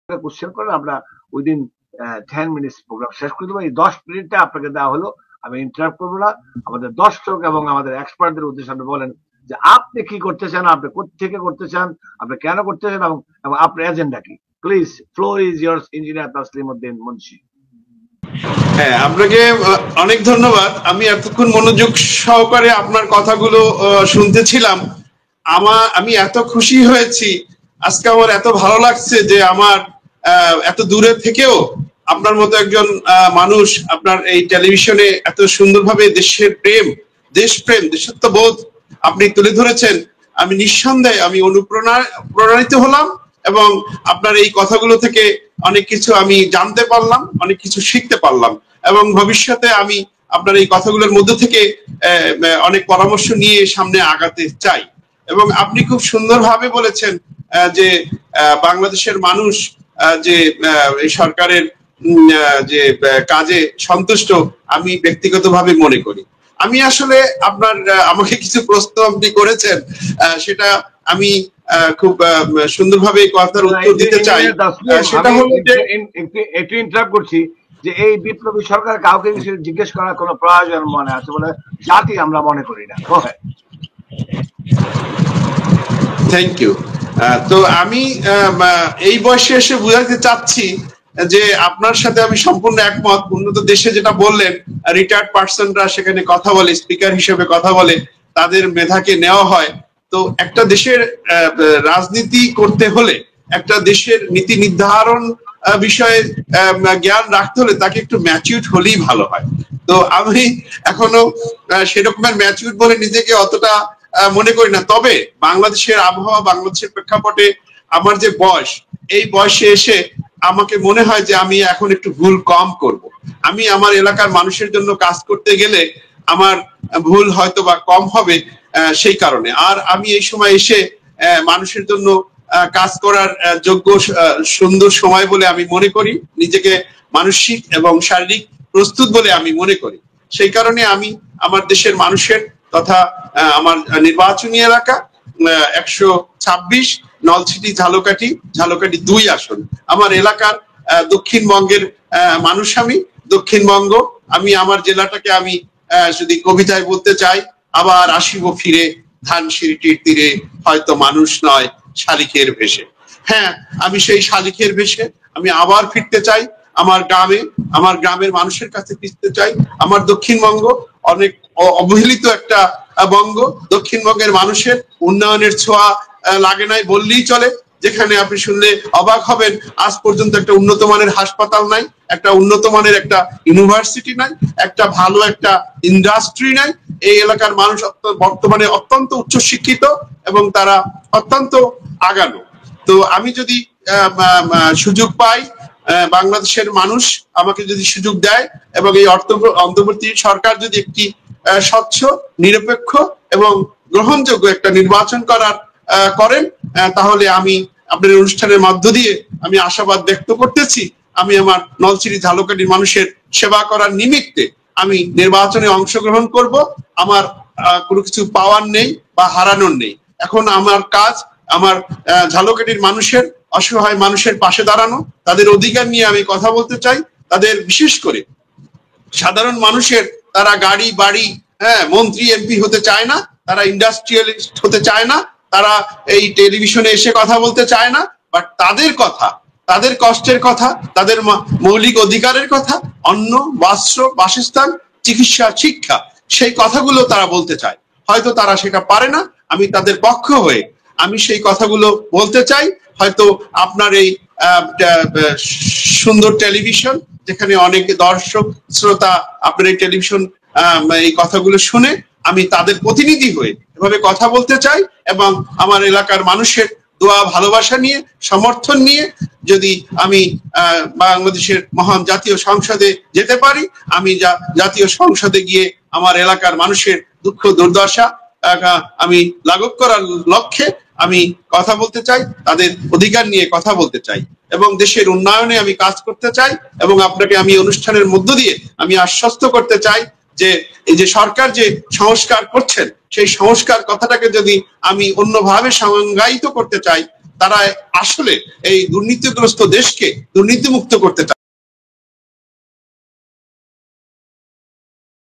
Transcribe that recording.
Question করেন, আমরা within 10 minutes programme শেষ করে দেবো। এই 10 মিনিটটা আপনাকে দেওয়া হলো, আমি ইন্টারাপ্ট করবো না। আমাদের দর্শক এবং আমাদের এক্সপার্টদের উদ্দেশ্যে আপনি বলেন যে আপনি কি করতে চান, আপনি কোথেকে করতে চান, আপনি কেন করতে চান, এবং আপনার এজেন্ডা কি। Please, floor is yours, engineer Taslim Uddin Munshi. হ্যাঁ, আপনাকে অনেক ধন্যবাদ। আমি এতক্ষণ মনোযোগ সহকারে আপনার কথাগুলো শুনতেছিলাম। আমি এত খুশি হয়েছি আজকে, আমার এত ভালো লাগছে যে আমার এত দূরে থেকেও আপনার মতো একজন মানুষ আপনার এই টেলিভিশনে এত সুন্দরভাবে দেশের প্রেম, দেশপ্রেম, দেশাত্মবোধ আপনি তুলে ধরেছেন। আমি নিঃসন্দেহে আমি অনুপ্রাণিত হলাম এবং আপনার এই কথাগুলো থেকে অনেক কিছু আমি জানতে পারলাম, অনেক কিছু শিখতে পারলাম এবং ভবিষ্যতে আমি আপনার এই কথাগুলোর মধ্যে থেকে অনেক পরামর্শ নিয়ে সামনে আগাতে চাই। এবং আপনি খুব সুন্দরভাবে বলেছেন যে বাংলাদেশের মানুষ যে এই সরকারের যে কাজে সন্তুষ্ট, আমি ব্যক্তিগতভাবে মনে করি। আমি আসলে আমাকে কিছু প্রশ্ন আপনি করেছেন, সেটা আমি খুব সুন্দরভাবে কথার উত্তর দিতে চাই। সেটা হলো যে একটু ইন্টারাপ্ট করছি যে এই বিপ্লবী সরকার কাউকে জিজ্ঞেস করার কোনো প্রয়োজন মনে আছে বলে জাতি আমরা মনে করি না। Thank you. তো আমি এই বয়সে এসে বুঝাতে চাচ্ছি যে আপনার সাথে আমি সম্পূর্ণ একমত। উন্নত দেশে যেটা বললেন, রিটায়ার্ড পার্সনরা সেখানে কথা বলে, স্পিকার হিসেবে কথা বলে, তাদের মেধাকে নেওয়া হয়। তো একটা দেশের রাজনীতি করতে হলে, একটা দেশের নীতি নির্ধারণ বিষয়ে জ্ঞান রাখতে হলে তাকে একটু ম্যাচিউরড হলেই ভালো হয়। তো আমি এখনো সেরকমের ম্যাচিউরড বলে নিজেকে অতটা মনে করি না। তবে বাংলাদেশের আবহাওয়া, বাংলাদেশের প্রেক্ষাপটে আমার যে বয়স, এই বয়সে এসে আমাকে মনে হয় যে আমি এখন একটু ভুল কম করব। আমি আমার এলাকার মানুষের জন্য কাজ করতে গেলে আমার ভুল হয়তো বা কম হবে, সেই কারণে। আর আমি এই সময় এসে মানুষের জন্য কাজ করার যোগ্য সুন্দর সময় বলে আমি মনে করি, নিজেকে মানসিক এবং শারীরিক প্রস্তুত বলে আমি মনে করি। সেই কারণে আমি আমার দেশের মানুষের তথা আমার নির্বাচনী এলাকা 126 নলছিটি ঝালকাঠি 2 আসন, আমার এলাকার দক্ষিণবঙ্গের মানুষ। আমি দক্ষিণবঙ্গ, আমি আমার জেলাটাকে আমি যদি কবিতায় বলতে চাই, আবার আসিব ফিরে ধানসিঁড়িটির তীরে, হয়তো মানুষ নয় শালিখের ভেসে। হ্যাঁ, আমি সেই শালিখের ভেসে আমি আবার ফিরতে চাই আমার গ্রামে, আমার গ্রামের মানুষের কাছে ফিরতে চাই। আমার দক্ষিণবঙ্গ অনেক অবহেলিত একটা বঙ্গ। দক্ষিণবঙ্গের মানুষের উন্নয়নের ছোঁয়া লাগে নাই বললেই চলে। যেখানে আপনি শুনলে অবাক হবেন, আজ পর্যন্ত একটা উন্নত মানের হাসপাতাল নাই, একটা উন্নত মানের একটা ইউনিভার্সিটি নাই, একটা ভালো একটা ইন্ডাস্ট্রি নাই। এই এলাকার মানুষ বর্তমানে অত্যন্ত উচ্চ শিক্ষিত এবং তারা অত্যন্ত আগানো। তো আমি যদি সুযোগ পাই, বাংলাদেশের মানুষ আমাকে যদি সুযোগ দেয় এবং এই অন্তর্বর্তী সরকার যদি একটি স্বচ্ছ, নিরপেক্ষ এবং গ্রহণযোগ্য একটা নির্বাচন করেন, তাহলে আমি আপনার অনুষ্ঠানের মধ্য দিয়ে আমি আশাবাদ ব্যক্ত করতেছি, আমি আমার নলছিটি ঝালকাঠির মানুষের সেবা করার নিমিত্তে আমি নির্বাচনে অংশগ্রহণ করব। আমার কোনো কিছু পাওয়ার নেই বা হারানোর নেই। এখন আমার কাজ আমার ঝালকাঠির মানুষের, অসহায় মানুষের পাশে দাঁড়ানো, তাদের অধিকার নিয়ে আমি কথা বলতে চাই। তাদের বিশেষ করে সাধারণ মানুষের, তারা গাড়ি বাড়ি, মন্ত্রী এমপি হতে চায় না, তারা ইন্ডাস্ট্রিয়ালিস্ট হতে চায় না, তারা এই টেলিভিশনে এসে কথা বলতে চায় না, বাট তাদের কথা, তাদের কষ্টের কথা, তাদের মৌলিক অধিকারের কথা, অন্ন, বস্ত্র, বাসস্থান, চিকিৎসা, শিক্ষা, সেই কথাগুলো তারা বলতে চায়। হয়তো তারা সেটা পারে না, আমি তাদের পক্ষ হয়ে আমি সেই কথাগুলো বলতে চাই। হয়তো আপনার এই সুন্দর টেলিভিশন, যেখানে অনেক দর্শক শ্রোতা আপনার এই টেলিভিশন এই কথাগুলো শুনে, আমি তাদের প্রতিনিধি হয়ে এভাবে কথা বলতে চাই এবং আমার এলাকার মানুষের দোয়া ভালোবাসা নিয়ে, সমর্থন নিয়ে যদি আমি বাংলাদেশের মহান জাতীয় সংসদে যেতে পারি, আমি জাতীয় সংসদে গিয়ে আমার এলাকার মানুষের দুঃখ দুর্দশা আমি লাঘব করার লক্ষ্যে আমি কথা বলতে চাই, তাদের অধিকার নিয়ে কথা বলতে চাই এবং দেশের উন্নয়নে আমি কাজ করতে চাই। এবং আপনাকে আমি অনুষ্ঠানের মধ্য দিয়ে আমি আশ্বস্ত করতে চাই যে এই যে সরকার যে সংস্কার করছেন, সেই সংস্কার কথাটাকে যদি আমি অন্যভাবে সংজ্ঞায়িত করতে চাই, তারা আসলে এই দুর্নীতিগ্রস্ত দেশকে দুর্নীতিমুক্ত করতে চায়।